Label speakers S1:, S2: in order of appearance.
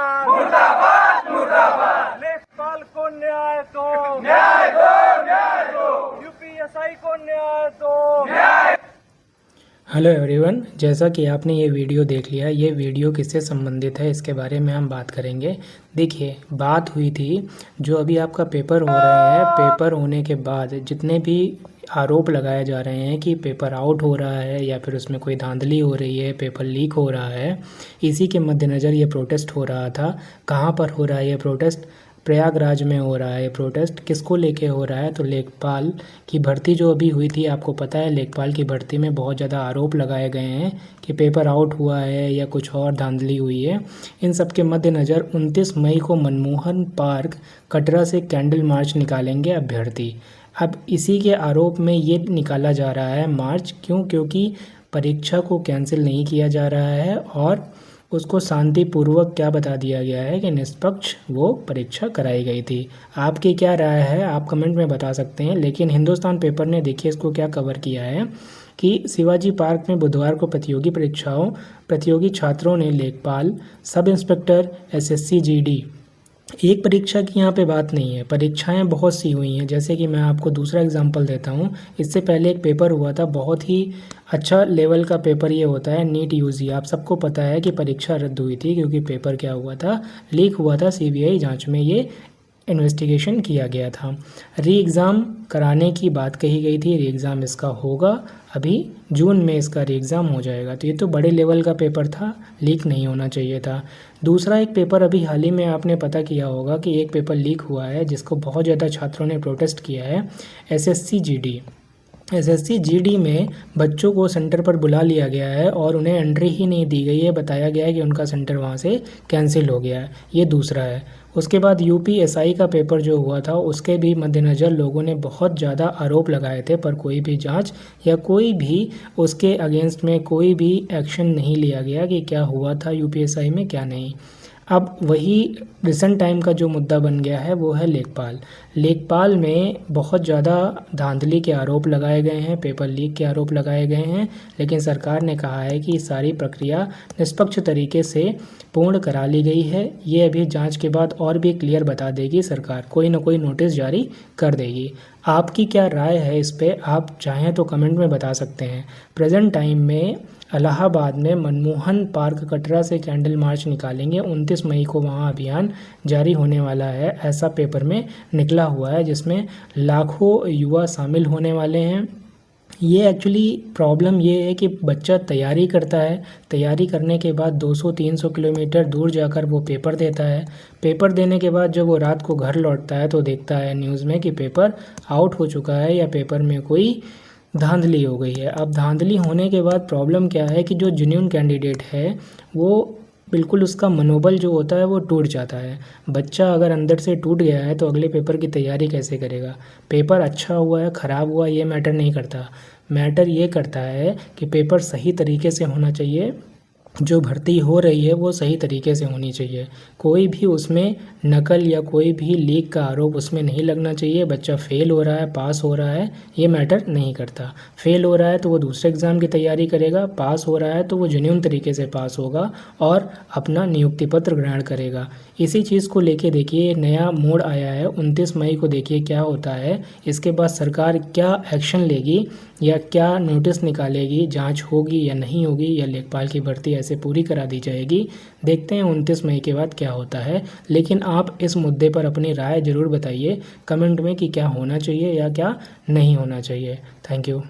S1: मुर्दाबाद मुर्दाबाद।
S2: लेखपाल को न्याय दो,
S1: न्याय दो, न्याय दो।
S2: यूपीएसआई को न्याय दो,
S1: न्याय।
S3: हेलो एवरीवन, जैसा कि आपने ये वीडियो देख लिया, ये वीडियो किससे संबंधित है इसके बारे में हम बात करेंगे। देखिए, बात हुई थी जो अभी आपका पेपर हो रहा है, पेपर होने के बाद जितने भी आरोप लगाए जा रहे हैं कि पेपर आउट हो रहा है या फिर उसमें कोई धांधली हो रही है, पेपर लीक हो रहा है, इसी के मद्देनज़र ये प्रोटेस्ट हो रहा था। कहाँ पर हो रहा है ये प्रोटेस्ट? प्रयागराज में हो रहा है प्रोटेस्ट। किसको लेके हो रहा है? तो लेखपाल की भर्ती जो अभी हुई थी, आपको पता है लेखपाल की भर्ती में बहुत ज़्यादा आरोप लगाए गए हैं कि पेपर आउट हुआ है या कुछ और धांधली हुई है। इन सब के मद्देनज़र 29 मई को मनमोहन पार्क कटरा से कैंडल मार्च निकालेंगे अभ्यर्थी। अब इसी के आरोप में ये निकाला जा रहा है मार्च। क्योंकि परीक्षा को कैंसिल नहीं किया जा रहा है और उसको शांतिपूर्वक क्या बता दिया गया है कि निष्पक्ष वो परीक्षा कराई गई थी। आपकी क्या राय है आप कमेंट में बता सकते हैं। लेकिन हिंदुस्तान पेपर ने देखिए इसको क्या कवर किया है कि शिवाजी पार्क में बुधवार को प्रतियोगी छात्रों ने लेखपाल, सब इंस्पेक्टर, एसएससी जीडी, एक परीक्षा की यहाँ पे बात नहीं है, परीक्षाएं बहुत सी हुई हैं। जैसे कि मैं आपको दूसरा एग्जांपल देता हूँ। इससे पहले एक पेपर हुआ था, बहुत ही अच्छा लेवल का पेपर ये होता है, नीट यूजी। आप सबको पता है कि परीक्षा रद्द हुई थी क्योंकि पेपर क्या हुआ था, लीक हुआ था। सीबीआई जांच में ये इन्वेस्टिगेशन किया गया था। री एग्ज़ाम कराने की बात कही गई थी, री एग्ज़ाम इसका होगा, अभी जून में इसका री एग्ज़ाम हो जाएगा। तो ये तो बड़े लेवल का पेपर था, लीक नहीं होना चाहिए था। दूसरा एक पेपर अभी हाल ही में आपने पता किया होगा कि एक पेपर लीक हुआ है जिसको बहुत ज़्यादा छात्रों ने प्रोटेस्ट किया है, एसएससी जीडी में बच्चों को सेंटर पर बुला लिया गया है और उन्हें एंट्री ही नहीं दी गई है। बताया गया है कि उनका सेंटर वहाँ से कैंसिल हो गया है। ये दूसरा है। उसके बाद यूपीएसआई का पेपर जो हुआ था उसके भी मद्देनज़र लोगों ने बहुत ज़्यादा आरोप लगाए थे, पर कोई भी जांच या कोई भी उसके अगेंस्ट में कोई भी एक्शन नहीं लिया गया कि क्या हुआ था यूपीएसआई में क्या नहीं। अब वही रिसेंट टाइम का जो मुद्दा बन गया है वो है लेखपाल में बहुत ज़्यादा धांधली के आरोप लगाए गए हैं, पेपर लीक के आरोप लगाए गए हैं। लेकिन सरकार ने कहा है कि सारी प्रक्रिया निष्पक्ष तरीके से पूर्ण करा ली गई है। ये अभी जांच के बाद और भी क्लियर बता देगी सरकार, कोई ना कोई नोटिस जारी कर देगी। आपकी क्या राय है इस पर? आप चाहें तो कमेंट में बता सकते हैं। प्रेजेंट टाइम में इलाहाबाद में मनमोहन पार्क कटरा से कैंडल मार्च निकालेंगे। 29 मई को वहाँ अभियान जारी होने वाला है, ऐसा पेपर में निकला हुआ है, जिसमें लाखों युवा शामिल होने वाले हैं। ये एक्चुअली प्रॉब्लम ये है कि बच्चा तैयारी करता है, तैयारी करने के बाद 200-300 किलोमीटर दूर जाकर वो पेपर देता है। पेपर देने के बाद जब वो रात को घर लौटता है तो देखता है न्यूज़ में कि पेपर आउट हो चुका है या पेपर में कोई धांधली हो गई है। अब धांधली होने के बाद प्रॉब्लम क्या है कि जो जेन्युइन कैंडिडेट है वो बिल्कुल उसका मनोबल जो होता है वो टूट जाता है। बच्चा अगर अंदर से टूट गया है तो अगले पेपर की तैयारी कैसे करेगा? पेपर अच्छा हुआ है ख़राब हुआ ये मैटर नहीं करता, मैटर ये करता है कि पेपर सही तरीके से होना चाहिए, जो भर्ती हो रही है वो सही तरीके से होनी चाहिए, कोई भी उसमें नकल या कोई भी लीक का आरोप उसमें नहीं लगना चाहिए। बच्चा फेल हो रहा है, पास हो रहा है, ये मैटर नहीं करता। फेल हो रहा है तो वो दूसरे एग्ज़ाम की तैयारी करेगा, पास हो रहा है तो वो जेन्युइन तरीके से पास होगा और अपना नियुक्ति पत्र ग्रहण करेगा। इसी चीज़ को लेके देखिए नया मोड़ आया है। 29 मई को देखिए क्या होता है, इसके बाद सरकार क्या एक्शन लेगी या क्या नोटिस निकालेगी, जांच होगी या नहीं होगी, या लेखपाल की भर्ती ऐसे पूरी करा दी जाएगी। देखते हैं 29 मई के बाद क्या होता है। लेकिन आप इस मुद्दे पर अपनी राय ज़रूर बताइए कमेंट में कि क्या होना चाहिए या क्या नहीं होना चाहिए। Thank you.